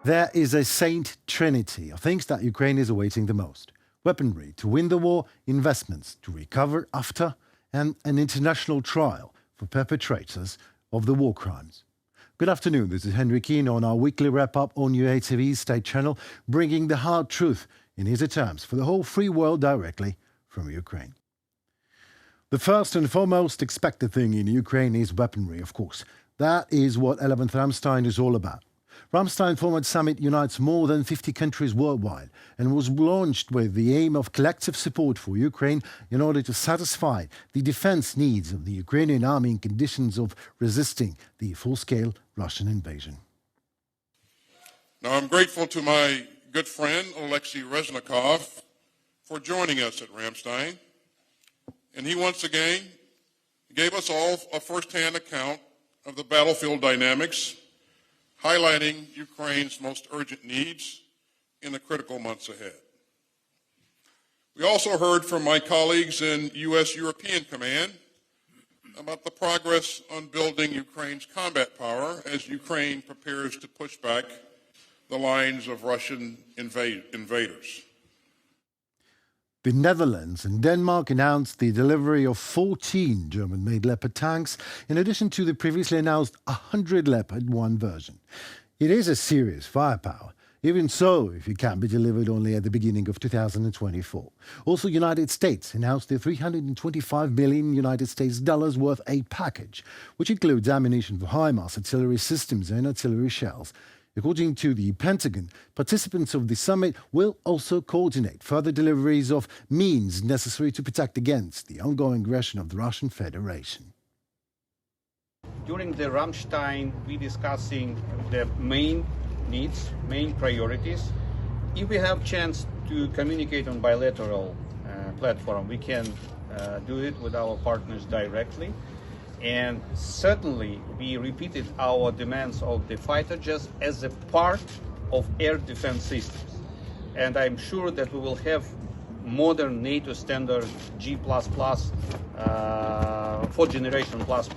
There is a saint trinity of things that Ukraine is awaiting the most: weaponry to win the war, investments to recover after, and an international trial for perpetrators of the war crimes. Good afternoon, this is Henry Keane on our weekly wrap-up on UATV's state channel, bringing the hard truth in easy terms for the whole free world directly from Ukraine. The first and foremost expected thing in Ukraine is weaponry, of course. That is what 11th Ramstein is all about. Ramstein Forward Summit unites more than 50 countries worldwide and was launched with the aim of collective support for Ukraine in order to satisfy the defense needs of the Ukrainian army in conditions of resisting the full-scale Russian invasion. Now, I'm grateful to my good friend, Alexei Reznikov, for joining us at Ramstein. And he once again gave us all a first-hand account of the battlefield dynamics, highlighting Ukraine's most urgent needs in the critical months ahead. We also heard from my colleagues in U.S. European Command about the progress on building Ukraine's combat power as Ukraine prepares to push back the lines of Russian invaders. The Netherlands and Denmark announced the delivery of 14 German-made Leopard tanks, in addition to the previously announced 100 Leopard 1 version. It is a serious firepower, even so if it can be delivered only at the beginning of 2024. Also, United States announced the $325 million United States dollars worth aid package, which includes ammunition for HIMARS artillery systems and artillery shells. According to the Pentagon, participants of the summit will also coordinate further deliveries of means necessary to protect against the ongoing aggression of the Russian Federation. During the Ramstein, we're discussing the main needs, main priorities. If we have chance to communicate on bilateral platform, we can do it with our partners directly. And certainly, we repeated our demands of the fighter jets as a part of air defense systems. And I'm sure that we will have modern NATO standard G++, 4th generation plus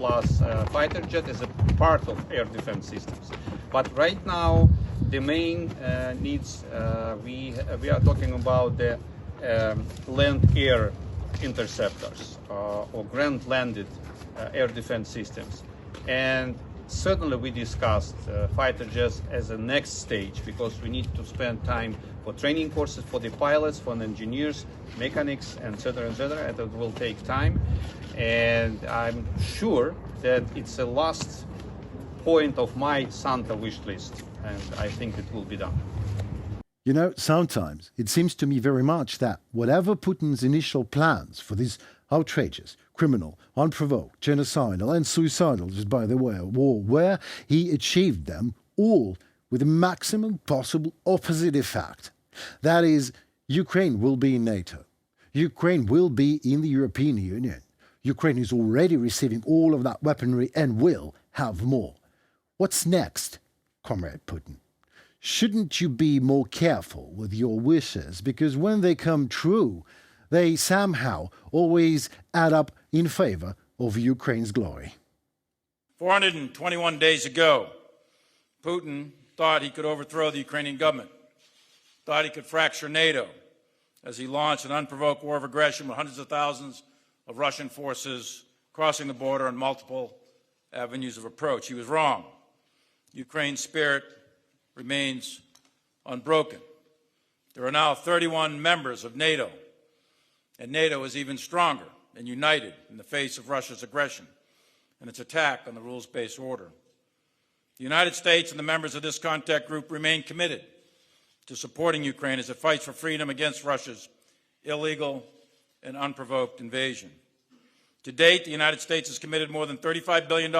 fighter jet as a part of air defense systems. But right now, the main needs, we are talking about the land-air interceptors or ground-landed air defense systems. And certainly we discussed fighter jets as a next stage, because we need to spend time for training courses for the pilots, for the engineers, mechanics, etc., and it will take time. And I'm sure that it's the last point of my Santa wish list, and I think it will be done. You know, sometimes it seems to me very much that whatever Putin's initial plans for this outrageous, criminal, unprovoked, genocidal and suicidal, just by the way, war, where he achieved them all with the maximum possible opposite effect. That is, Ukraine will be in NATO. Ukraine will be in the European Union. Ukraine is already receiving all of that weaponry and will have more. What's next, Comrade Putin? Shouldn't you be more careful with your wishes, because when they come true, they somehow always add up in favor of Ukraine's glory? 421 days ago, Putin thought he could overthrow the Ukrainian government, thought he could fracture NATO as he launched an unprovoked war of aggression with hundreds of thousands of Russian forces crossing the border on multiple avenues of approach. He was wrong. Ukraine's spirit remains unbroken. There are now 31 members of NATO, and NATO is even stronger and united in the face of Russia's aggression and its attack on the rules-based order. The United States and the members of this contact group remain committed to supporting Ukraine as it fights for freedom against Russia's illegal and unprovoked invasion. To date, the United States has committed more than $35 billion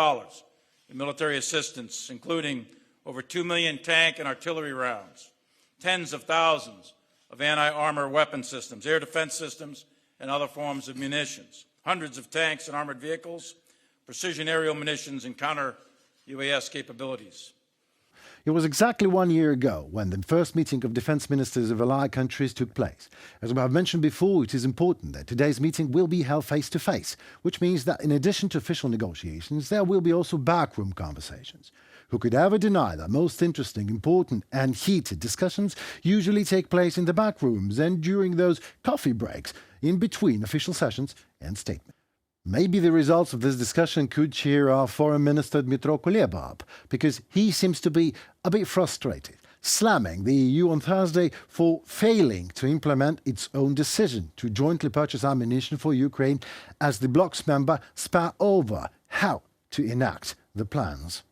in military assistance, including over 2 million tank and artillery rounds, tens of thousands of anti-armor weapon systems, air defense systems, and other forms of munitions, hundreds of tanks and armored vehicles, precision aerial munitions, and counter-UAS capabilities. It was exactly 1 year ago when the first meeting of defense ministers of allied countries took place. As we have mentioned before, it is important that today's meeting will be held face-to-face, which means that in addition to official negotiations, there will be also backroom conversations. Who could ever deny that most interesting, important and heated discussions usually take place in the back rooms and during those coffee breaks in between official sessions and statements? Maybe the results of this discussion could cheer our Foreign Minister Dmytro Kuleba up, because he seems to be a bit frustrated, slamming the EU on Thursday for failing to implement its own decision to jointly purchase ammunition for Ukraine as the bloc's member spat over how to enact the plans.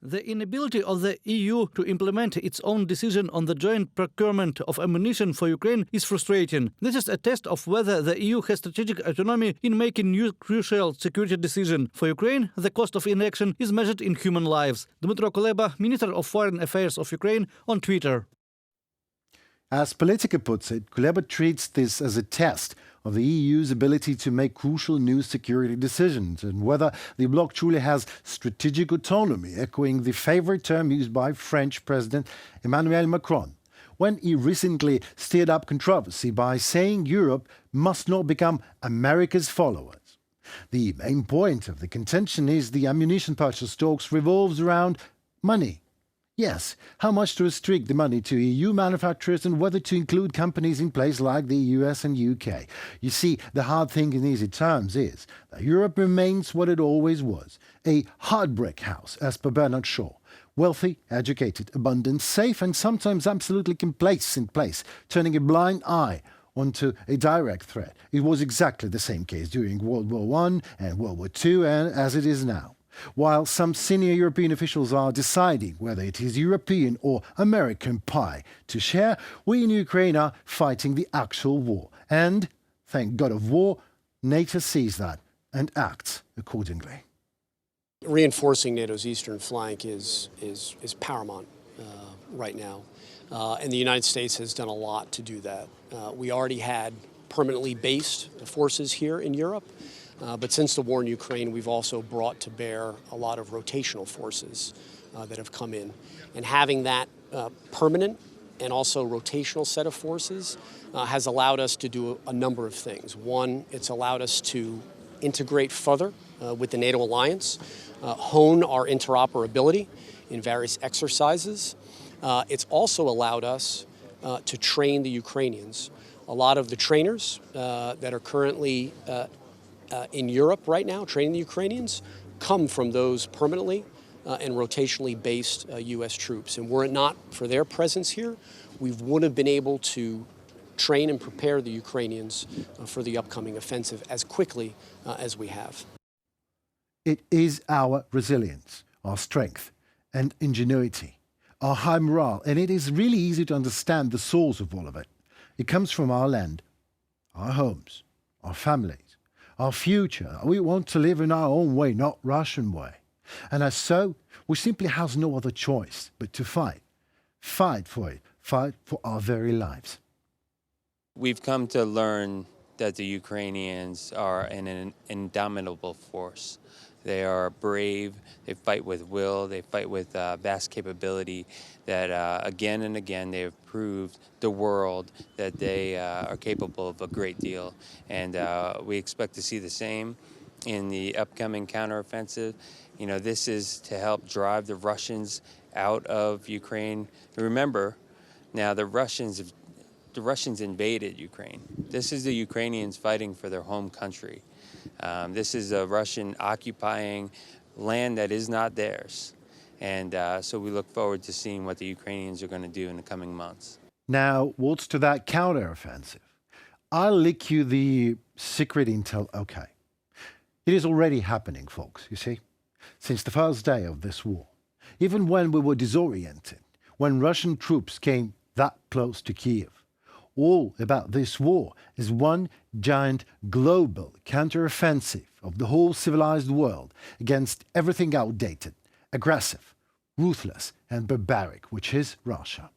The inability of the EU to implement its own decision on the joint procurement of ammunition for Ukraine is frustrating. This is a test of whether the EU has strategic autonomy in making new crucial security decisions. For Ukraine, the cost of inaction is measured in human lives. Dmytro Kuleba, Minister of Foreign Affairs of Ukraine, on Twitter. As Politica puts it, Kuleba treats this as a test of the EU's ability to make crucial new security decisions and whether the bloc truly has strategic autonomy, echoing the favourite term used by French President Emmanuel Macron when he recently stirred up controversy by saying Europe must not become America's followers. The main point of the contention is the ammunition purchase talks revolves around money. Yes, how much to restrict the money to EU manufacturers and whether to include companies in place like the US and UK. You see, the hard thing in easy terms is that Europe remains what it always was, a hard brick house, as per Bernard Shaw. Wealthy, educated, abundant, safe and sometimes absolutely complacent place, turning a blind eye onto a direct threat. It was exactly the same case during World War I and World War II and as it is now. While some senior European officials are deciding whether it is European or American pie to share, we in Ukraine are fighting the actual war. And, thank God of war, NATO sees that and acts accordingly. Reinforcing NATO's eastern flank is paramount right now. And the United States has done a lot to do that. We already had permanently based forces here in Europe. But since the war in Ukraine, we've also brought to bear a lot of rotational forces that have come in. And having that permanent and also rotational set of forces has allowed us to do a number of things. One, it's allowed us to integrate further with the NATO alliance, hone our interoperability in various exercises. It's also allowed us to train the Ukrainians. A lot of the trainers that are currently in Europe right now, training the Ukrainians, come from those permanently and rotationally based U.S. troops. And were it not for their presence here, we wouldn't have been able to train and prepare the Ukrainians for the upcoming offensive as quickly as we have. It is our resilience, our strength and ingenuity, our high morale, and it is really easy to understand the source of all of it. It comes from our land, our homes, our families, our future. We want to live in our own way, not Russian way. And as so, we simply have no other choice but to fight. Fight for it. Fight for our very lives. We've come to learn that the Ukrainians are an indomitable force. They are brave, they fight with will, they fight with vast capability that again and again they have proved the world that they are capable of a great deal. And we expect to see the same in the upcoming counteroffensive. You know, this is to help drive the Russians out of Ukraine. Remember, now the Russians invaded Ukraine. This is the Ukrainians fighting for their home country. This is a Russian occupying land that is not theirs. And so we look forward to seeing what the Ukrainians are going to do in the coming months. Now, what's to that counteroffensive? I'll leak you the secret intel, okay. It is already happening, folks, you see, since the first day of this war. Even when we were disoriented, when Russian troops came that close to Kyiv. All about this war is one giant global counteroffensive of the whole civilized world against everything outdated, aggressive, ruthless and barbaric, which is Russia.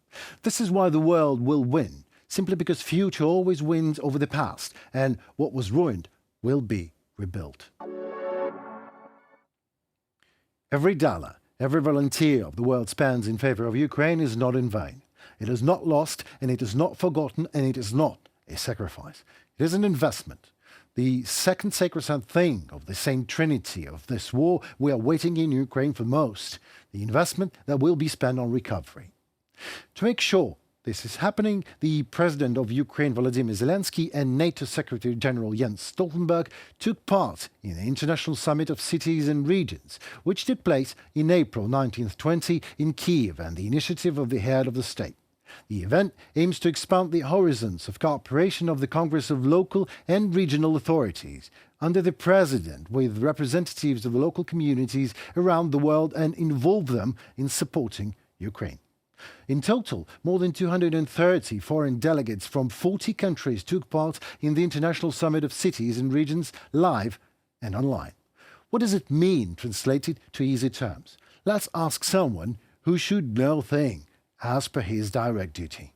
This is why the world will win, simply because future always wins over the past, and what was ruined will be rebuilt. Every dollar, Every volunteer of the world spends in favor of Ukraine is not in vain. It is not lost, and it is not forgotten, and it is not a sacrifice. It is an investment. The second sacrosanct thing of the same trinity of this war we are waiting in Ukraine for most, the investment that will be spent on recovery. To make sure this is happening, the President of Ukraine, Volodymyr Zelenskyy, and NATO Secretary General Jens Stoltenberg took part in the International Summit of Cities and Regions, which took place in April 1920 in Kyiv and the initiative of the head of the state. The event aims to expand the horizons of cooperation of the Congress of Local and Regional Authorities under the President with representatives of local communities around the world and involve them in supporting Ukraine. In total, more than 230 foreign delegates from 40 countries took part in the International Summit of Cities and Regions live and online. What does it mean translated to easy terms? Let's ask someone who should know things as per his direct duty.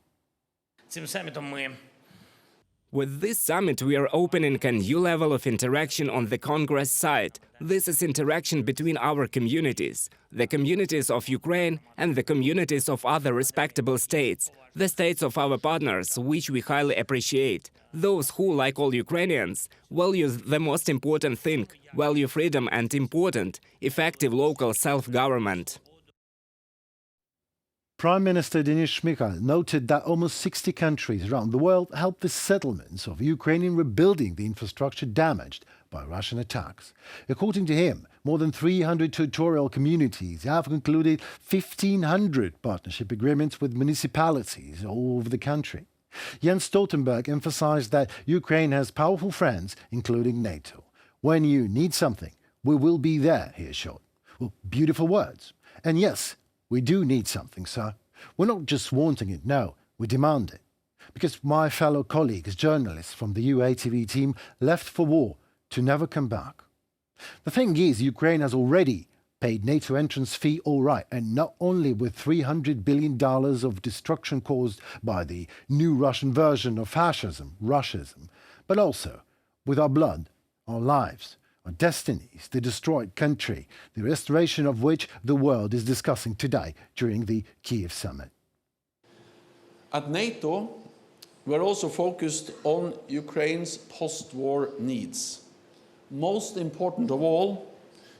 With this summit, we are opening a new level of interaction on the Congress side. This is interaction between our communities, the communities of Ukraine and the communities of other respectable states, the states of our partners, which we highly appreciate. Those who, like all Ukrainians, value the most important thing, value freedom and important, effective local self-government. Prime Minister Denis Shmyhal noted that almost 60 countries around the world helped the settlements of Ukraine in rebuilding the infrastructure damaged by Russian attacks. According to him, more than 300 territorial communities have concluded 1,500 partnership agreements with municipalities all over the country. Jens Stoltenberg emphasized that Ukraine has powerful friends, including NATO. When you need something, we will be there, he assured. Well, beautiful words. And yes, we do need something, sir. We're not just wanting it, no, we demand it. Because my fellow colleagues, journalists from the UATV team, left for war to never come back. The thing is, Ukraine has already paid NATO entrance fee all right, and not only with $300 billion of destruction caused by the new Russian version of fascism, Russism, but also with our blood, our lives, our destinies, the destroyed country, the restoration of which the world is discussing today during the Kyiv summit. At NATO, we're also focused on Ukraine's post-war needs. Most important of all,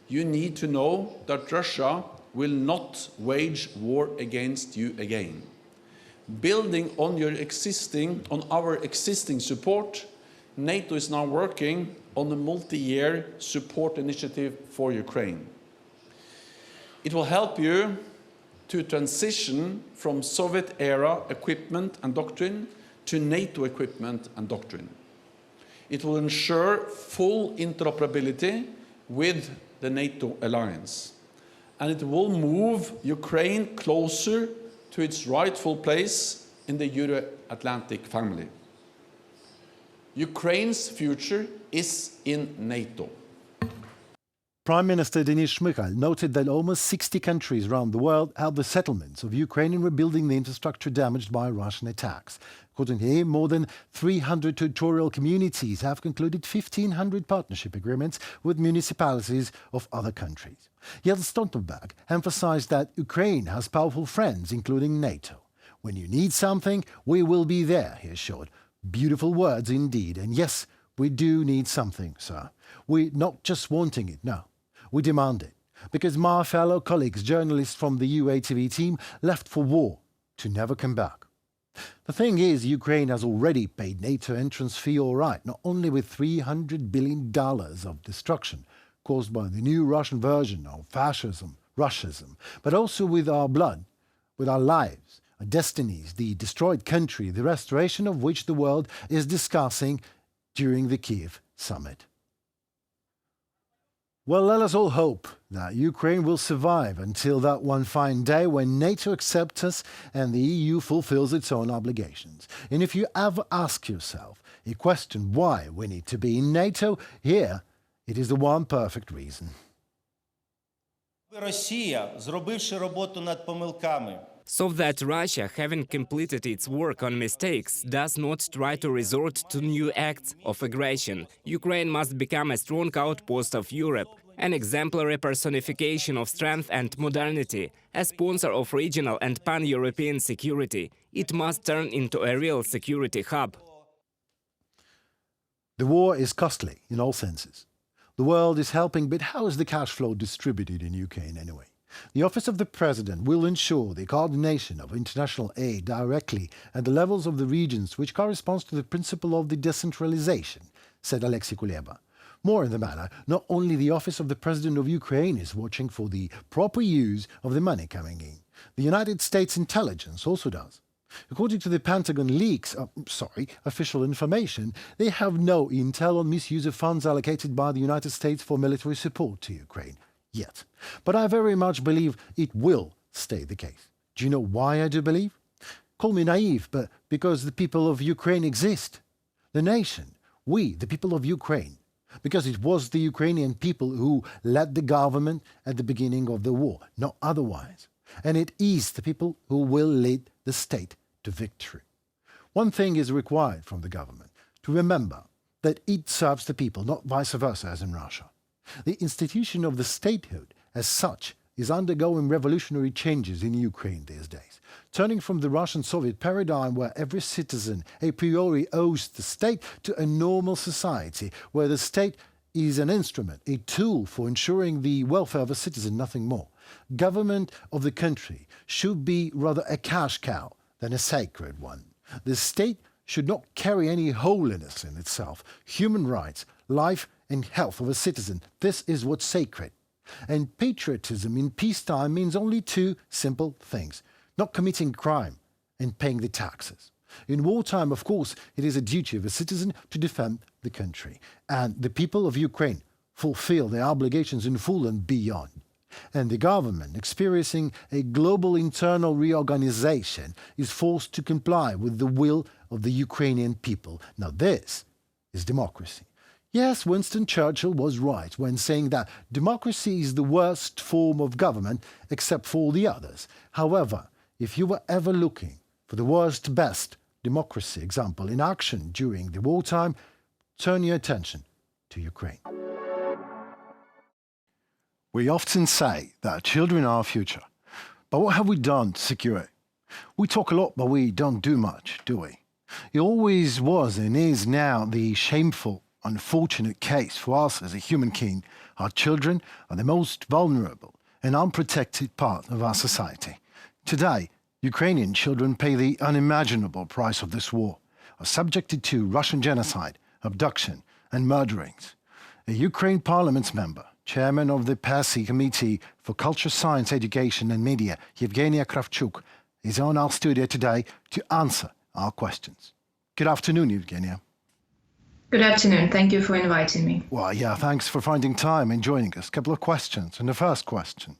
you need to know that Russia will not wage war against you again. Building on our existing support, NATO is now working on a multi-year support initiative for Ukraine. It will help you to transition from Soviet-era equipment and doctrine to NATO equipment and doctrine. It will ensure full interoperability with the NATO alliance. And it will move Ukraine closer to its rightful place in the Euro-Atlantic family. Ukraine's future is in NATO. Prime Minister Denis Shmyhal noted that almost 60 countries around the world helped the settlements of Ukraine in rebuilding the infrastructure damaged by Russian attacks. According to him, more than 300 territorial communities have concluded 1,500 partnership agreements with municipalities of other countries. Jens Stoltenberg emphasized that Ukraine has powerful friends, including NATO. When you need something, we will be there, he assured. Beautiful words indeed, and yes, we do need something, sir. We're not just wanting it, no. We demand it, because my fellow colleagues, journalists from the UATV team, left for war to never come back. The thing is, Ukraine has already paid NATO entrance fee all right, not only with $300 billion of destruction caused by the new Russian version of fascism, Russism, but also with our blood, with our lives, our destinies, the destroyed country, the restoration of which the world is discussing during the Kyiv summit. Well, let us all hope that Ukraine will survive until that one fine day when NATO accepts us and the EU fulfills its own obligations. And if you ever ask yourself a question why we need to be in NATO, here it is the one perfect reason. Росія, зробивши роботу над помилками, So that Russia, having completed its work on mistakes, does not try to resort to new acts of aggression. Ukraine must become a strong outpost of Europe an exemplary personification of strength and modernity, a sponsor of regional and pan-European security. It must turn into a real security hub. The war is costly in all senses. The world is helping, but how is the cash flow distributed in Ukraine anyway? The Office of the President will ensure the coordination of international aid directly at the levels of the regions, which corresponds to the principle of the decentralization, said Alexei Kuleba. More in the matter, not only the Office of the President of Ukraine is watching for the proper use of the money coming in. The United States intelligence also does. According to the Pentagon leaks, official information, they have no intel on misuse of funds allocated by the United States for military support to Ukraine. Yet. But I very much believe it will stay the case. Do you know why I do believe? Call me naive, but because the people of Ukraine exist. The nation, we, the people of Ukraine. Because it was the Ukrainian people who led the government at the beginning of the war, not otherwise. And it is the people who will lead the state to victory. One thing is required from the government, to remember that it serves the people, not vice versa as in Russia. The institution of the statehood, as such, is undergoing revolutionary changes in Ukraine these days, turning from the Russian-Soviet paradigm where every citizen a priori owes the state to a normal society where the state is an instrument, a tool for ensuring the welfare of a citizen, nothing more. Government of the country should be rather a cash cow than a sacred one. The state should not carry any holiness in itself. Human rights, life and health of a citizen, this is what's sacred. And patriotism in peacetime means only two simple things: not committing crime and paying the taxes. In wartime, of course, it is a duty of a citizen to defend the country. And the people of Ukraine fulfill their obligations in full and beyond. And the government, experiencing a global internal reorganization, is forced to comply with the will of the Ukrainian people. Now this is democracy. Yes, Winston Churchill was right when saying that democracy is the worst form of government except for all the others. However, if you were ever looking for the worst, best democracy example in action during the wartime, turn your attention to Ukraine. We often say that children are our future, but what have we done to secure it? We talk a lot, but we don't do much, do we? It always was and is now the shameful, unfortunate case for us as a human king. Our children are the most vulnerable and unprotected part of our society. Today, Ukrainian children pay the unimaginable price of this war, are subjected to Russian genocide, abduction and murderings. A Ukraine parliament member, chairman of the PASI Committee for Culture, Science, Education and Media, Yevgenia Kravchuk, is on our studio today to answer our questions. Good afternoon, Yevgenia. Good afternoon. Thank you for inviting me. Well, yeah, thanks for finding time and joining us. A couple of questions. And the first question.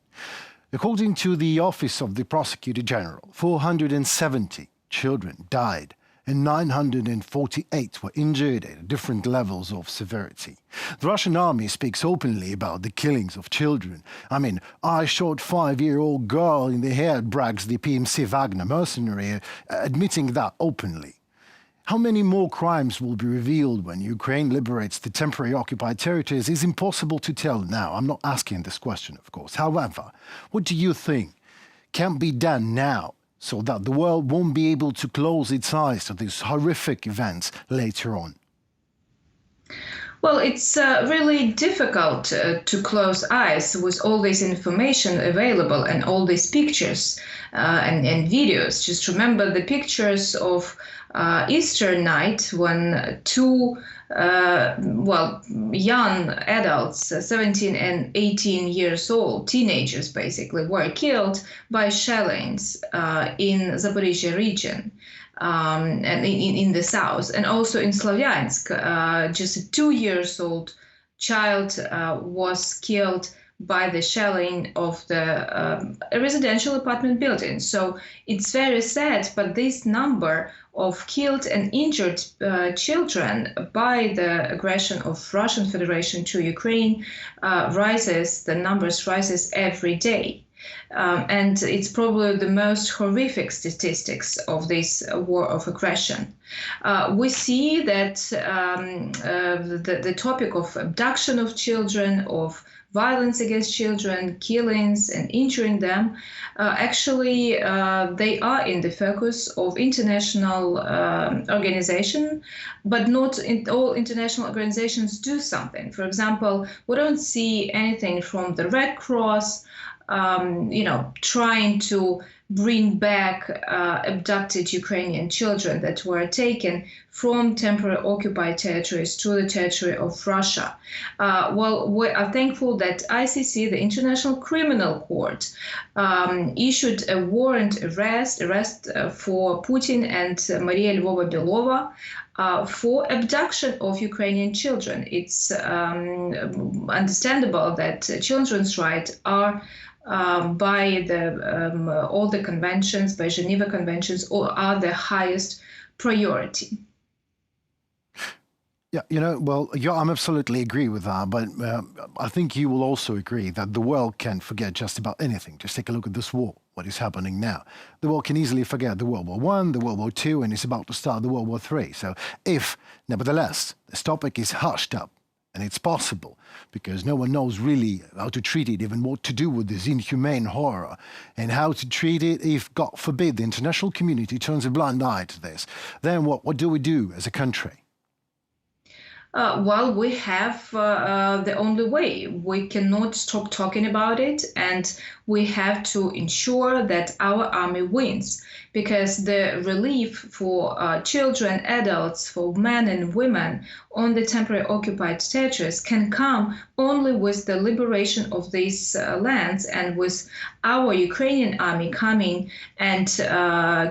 According to the Office of the Prosecutor General, 470 children died and 948 were injured at different levels of severity. The Russian army speaks openly about the killings of children. I mean, I shot 5-year-old girl in the head, brags the PMC Wagner mercenary, admitting that openly. How many more crimes will be revealed when Ukraine liberates the temporary occupied territories is impossible to tell now. I'm not asking this question, of course. However, what do you think can be done now so that the world won't be able to close its eyes to these horrific events later on? Well, it's really difficult to close eyes with all this information available and all these pictures and videos. Just remember the pictures of Easter night when two young adults, 17 and 18 years old, teenagers basically, were killed by shellings in Zaporizhia region. And in the south, and also in Slavyansk, just a 2-year-old child was killed by the shelling of the residential apartment building. So it's very sad, but this number of killed and injured children by the aggression of Russian Federation to Ukraine rises. The numbers rises every day. And it's probably the most horrific statistics of this war of aggression. We see that the topic of abduction of children, of violence against children, killings, and injuring them, actually they are in the focus of international organization, but not all international organizations do something. For example, we don't see anything from the Red Cross, trying to bring back abducted Ukrainian children that were taken from temporary occupied territories to the territory of Russia. We are thankful that ICC, the International Criminal Court, issued a warrant arrest for Putin and Maria Lvova Belova for abduction of Ukrainian children. It's understandable that children's rights are by all the conventions, by Geneva Conventions, are the highest priority. Yeah, I'm absolutely agree with that, but I think you will also agree that the world can forget just about anything. Just take a look at this war, what is happening now. The world can easily forget the World War I, the World War II, and it's about to start the World War III. So if, nevertheless, this topic is hushed up, and it's possible, because no one knows really how to treat it, even what to do with this inhumane horror, and how to treat it if, God forbid, the international community turns a blind eye to this, then what do we do as a country? We have the only way. We cannot stop talking about it, and we have to ensure that our army wins, because the relief for children, adults, for men and women on the temporary occupied territories can come only with the liberation of these lands and with our Ukrainian army coming and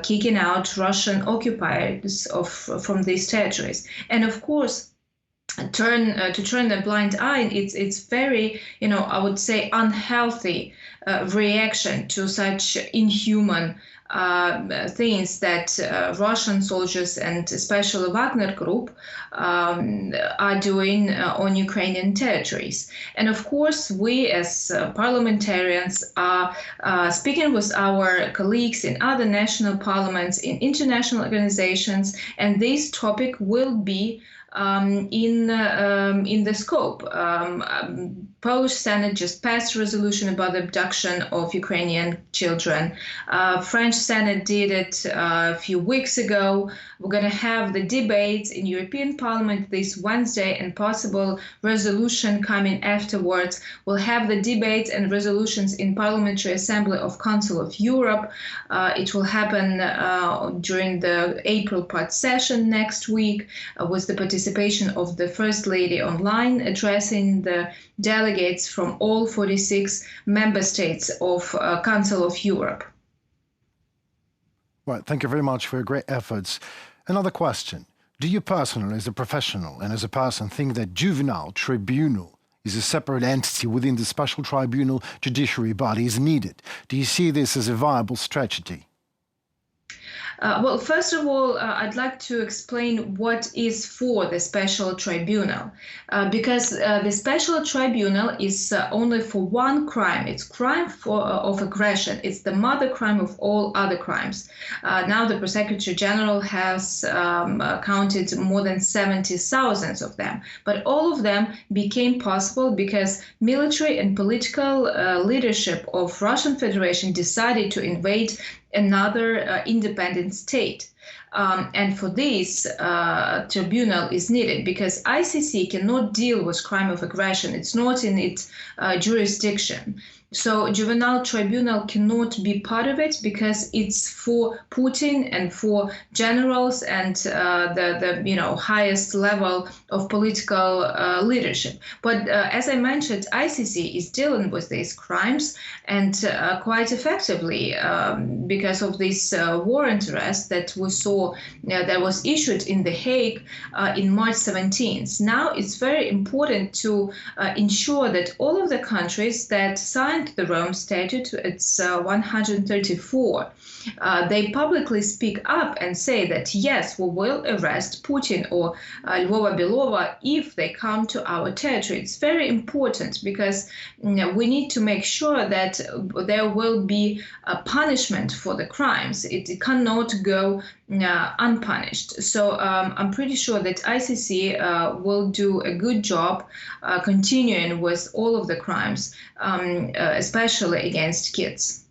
kicking out Russian occupiers from these territories. And of course, turn a blind eye. It's very, I would say, unhealthy reaction to such inhuman things that Russian soldiers and especially Wagner Group are doing on Ukrainian territories. And of course, we as parliamentarians are speaking with our colleagues in other national parliaments, in international organizations, and this topic will be in the scope. Polish Senate just passed a resolution about the abduction of Ukrainian children. French Senate did it a few weeks ago. We're going to have the debates in European Parliament this Wednesday and possible resolution coming afterwards. We'll have the debates and resolutions in Parliamentary Assembly of Council of Europe. It will happen during the April part session next week with the participation of the First Lady online, addressing the delegates from all 46 member states of Council of Europe. Right, thank you very much for your great efforts. Another question. Do you personally, as a professional and as a person, think that juvenile tribunal is a separate entity within the special tribunal judiciary body is needed? Do you see this as a viable strategy? Well, first of all, I'd like to explain what is for the special tribunal, because the special tribunal is only for one crime. It's crime of aggression. It's the mother crime of all other crimes. Now the Prosecutor General has counted more than 70,000 of them, but all of them became possible because military and political leadership of Russian Federation decided to invade another independent state. And for this, tribunal is needed because ICC cannot deal with crime of aggression. It's not in its jurisdiction. So juvenile tribunal cannot be part of it because it's for Putin and for generals and the highest level of political leadership. But as I mentioned, ICC is dealing with these crimes and quite effectively because of this warrant arrest that we saw that was issued in The Hague in March 17th. Now it's very important to ensure that all of the countries that signed signed the Rome Statute. It's 134. They publicly speak up and say that, yes, we will arrest Putin or Lvova Belova if they come to our territory. It's very important because we need to make sure that there will be a punishment for the crimes. It cannot go unpunished. So I'm pretty sure that ICC will do a good job continuing with all of the crimes, especially against kids.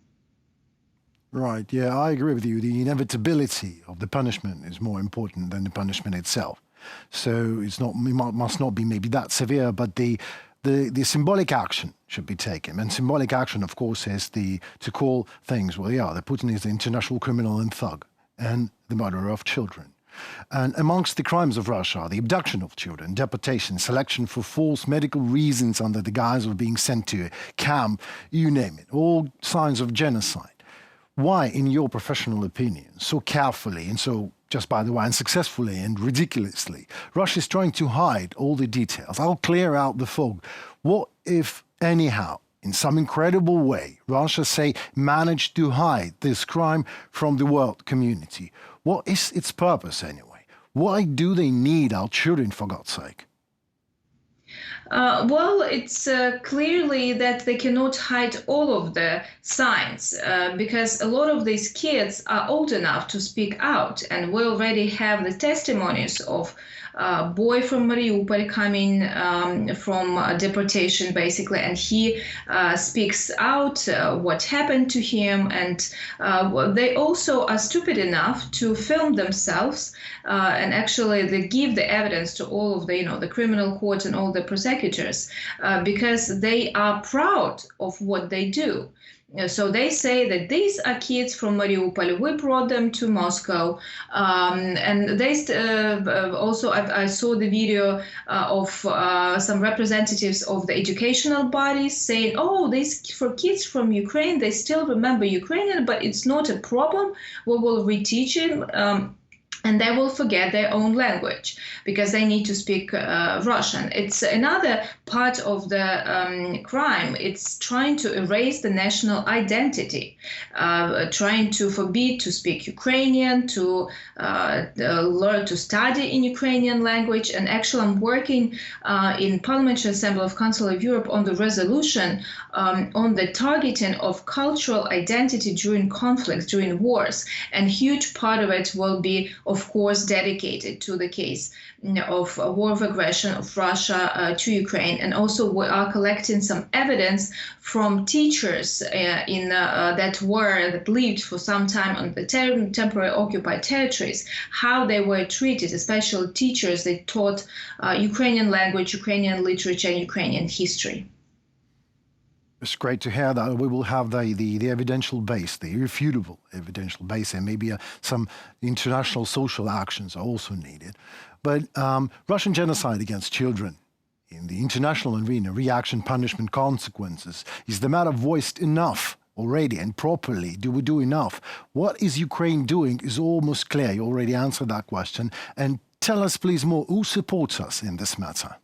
Right, yeah, I agree with you. The inevitability of the punishment is more important than the punishment itself. So it must not be maybe that severe, but the symbolic action should be taken. And symbolic action, of course, is to call things, well, yeah, that Putin is the international criminal and thug and the murderer of children. And amongst the crimes of Russia are the abduction of children, deportation, selection for false medical reasons under the guise of being sent to a camp, you name it, all signs of genocide. Why, in your professional opinion, so carefully and so, just by the way, unsuccessfully and ridiculously, Russia is trying to hide all the details? I'll clear out the fog. What if, anyhow, in some incredible way, Russia, say, managed to hide this crime from the world community? What is its purpose, anyway? Why do they need our children, for God's sake? Well, it's clearly that they cannot hide all of the signs because a lot of these kids are old enough to speak out, and we already have the testimonies of a boy from Mariupol coming from deportation, basically, and he speaks out what happened to him, and they also are stupid enough to film themselves and actually they give the evidence to all of the, the criminal court and all the prosecutors because they are proud of what they do. So they say that these are kids from Mariupol. We brought them to Moscow, and they also I saw the video of some representatives of the educational bodies saying, "Oh, these for kids from Ukraine, they still remember Ukrainian, but it's not a problem. We will reteach them." And they will forget their own language because they need to speak Russian. It's another part of the crime. It's trying to erase the national identity, trying to forbid to speak Ukrainian, to learn to study in Ukrainian language. And actually, I'm working in Parliamentary Assembly of Council of Europe on the resolution on the targeting of cultural identity during conflicts, during wars. And a huge part of it will be, of course, dedicated to the case of a war of aggression of Russia to Ukraine. And also we are collecting some evidence from teachers that lived for some time on the temporary occupied territories, how they were treated, especially teachers that taught Ukrainian language, Ukrainian literature, and Ukrainian history. It's great to hear that we will have the evidential base, the irrefutable evidential base, and maybe some international social actions are also needed. But Russian genocide against children in the international arena, reaction, punishment, consequences, is the matter voiced enough already and properly? Do we do enough? What is Ukraine doing is almost clear. You already answered that question. And tell us, please, more, who supports us in this matter?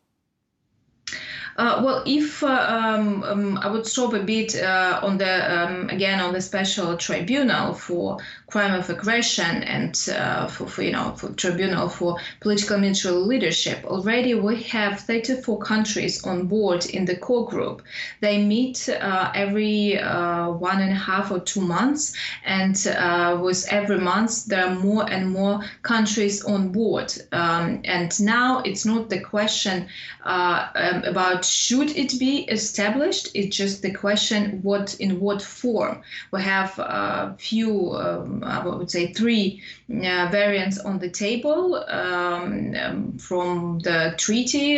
Well, if I would stop a bit on the special tribunal for crime of aggression and for tribunal for political military leadership. Already we have 34 countries on board in the core group. They meet every 1.5 or 2 months, and with every month there are more and more countries on board. And now it's not the question about should it be established. It's just the question in what form. We have a few, I would say 3 variants on the table from the treaty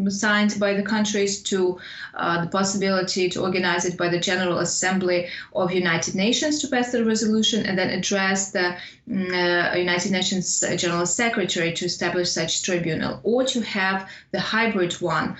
signed by the countries to the possibility to organize it by the General Assembly of United Nations to pass the resolution and then address the United Nations General Secretary to establish such tribunal, or to have the hybrid one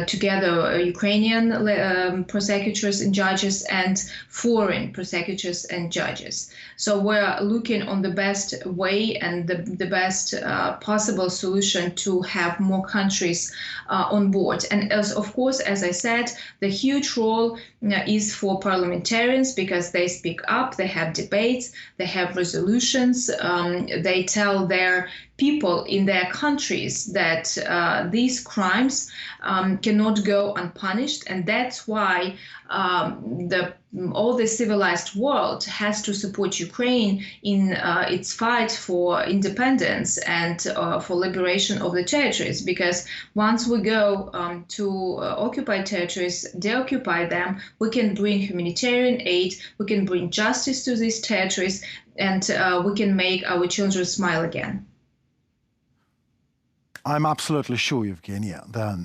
together Ukrainian prosecutors and judges and foreign prosecutors and judges. So we're looking on the best way and the best possible solution to have more countries on board. And of course, as I said, the huge role is for parliamentarians, because they speak up, they have debates, they have resolutions, they tell their people in their countries that these crimes cannot go unpunished, and that's why all the civilized world has to support Ukraine in its fight for independence and for liberation of the territories. Because once we go to occupied territories, deoccupy them, we can bring humanitarian aid, we can bring justice to these territories, and we can make our children smile again. I'm absolutely sure, Evgenia, that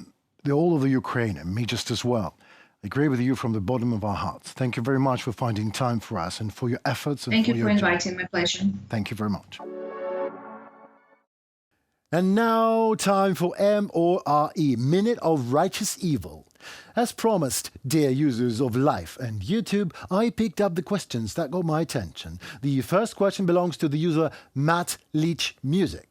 all of the Ukraine, and me just as well, agree with you from the bottom of our hearts. Thank you very much for finding time for us and for your efforts. And Thank you for your inviting. My pleasure. Thank you very much. And now, time for MORE, Minute of Righteous Evil. As promised, dear users of Life and YouTube, I picked up the questions that got my attention. The first question belongs to the user Matt Leach Music.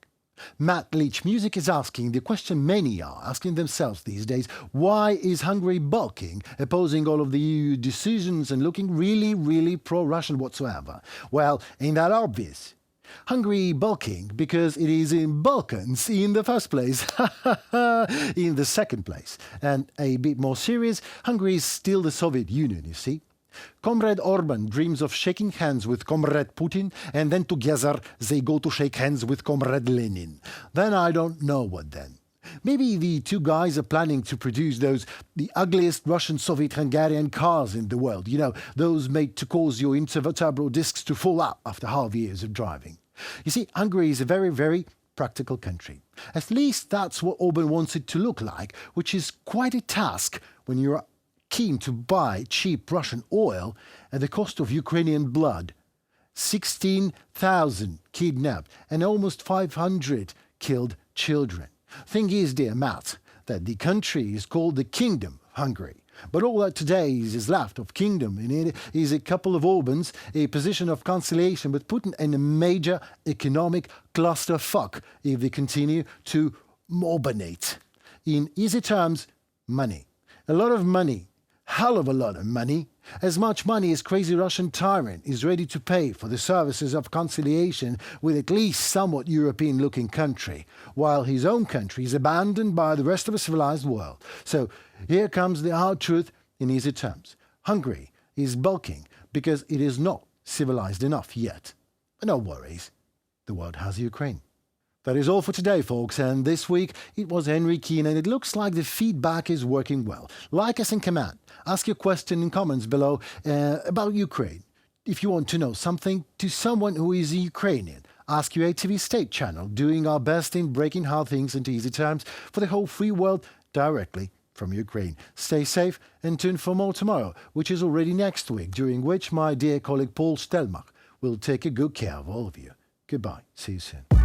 Matt Leach Music is asking the question many are asking themselves these days: why is Hungary balking, opposing all of the EU decisions and looking really, really pro-Russian whatsoever? Well, ain't that obvious? Hungary balking because it is in Balkans in the first place, in the second place. And a bit more serious, Hungary is still the Soviet Union, you see. Comrade Orban dreams of shaking hands with Comrade Putin, and then together they go to shake hands with Comrade Lenin. Then I don't know what then. Maybe the two guys are planning to produce the ugliest Russian Soviet Hungarian cars in the world. You know, those made to cause your intervertebral discs to fall out after half years of driving. You see, Hungary is a very, very practical country. At least that's what Orban wants it to look like, which is quite a task when you're keen to buy cheap Russian oil at the cost of Ukrainian blood. 16,000 kidnapped and almost 500 killed children. Thing is, dear Matt, that the country is called the Kingdom of Hungary. But all that today is left of kingdom in it is a couple of Orbans, a position of conciliation with Putin, and a major economic clusterfuck if they continue to Orbanate. In easy terms, money. A lot of money. Hell of a lot of money. As much money as crazy Russian tyrant is ready to pay for the services of conciliation with at least somewhat European-looking country, while his own country is abandoned by the rest of the civilized world. So here comes the hard truth in easy terms. Hungary is balking because it is not civilized enough yet. But no worries, the world has Ukraine. That is all for today, folks, and this week it was Henry Keane, and it looks like the feedback is working well. Like us and comment. Ask your question in comments below about Ukraine. If you want to know something to someone who is Ukrainian, ask UATV state channel, doing our best in breaking hard things into easy terms for the whole free world directly from Ukraine. Stay safe and tune for more tomorrow, which is already next week, during which my dear colleague Paul Stelmach will take a good care of all of you. Goodbye. See you soon.